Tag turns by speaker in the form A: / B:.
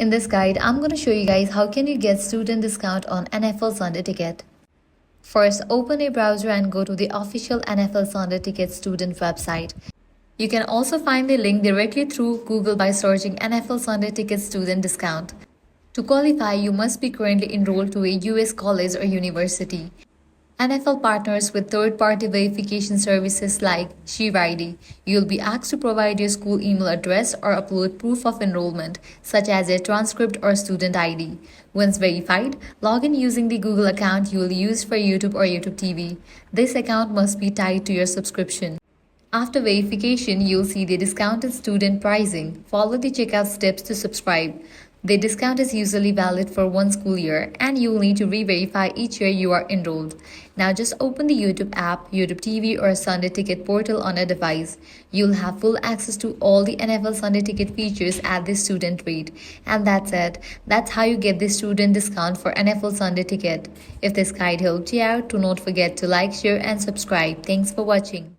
A: In this guide, I'm going to show you guys how can you get student discount on NFL Sunday ticket. First, open a browser and go to the official NFL Sunday ticket student website. You can also find the link directly through Google by searching NFL Sunday ticket student discount. To qualify, you must be currently enrolled to a US college or university. NFL partners with third-party verification services like SheerID. You'll be asked to provide your school email address or upload proof of enrollment, such as a transcript or student ID. Once verified, log in using the Google account you will use for YouTube or YouTube TV. This account must be tied to your subscription. After verification, you'll see the discounted student pricing. Follow the checkout steps to subscribe. The discount is usually valid for one school year and you will need to re-verify each year you are enrolled. Now just open the YouTube app, YouTube TV or Sunday Ticket portal on a device. You'll have full access to all the NFL Sunday Ticket features at the student rate. And that's it. That's how you get the student discount for NFL Sunday Ticket. If this guide helped you out, do not forget to like, share and subscribe. Thanks for watching.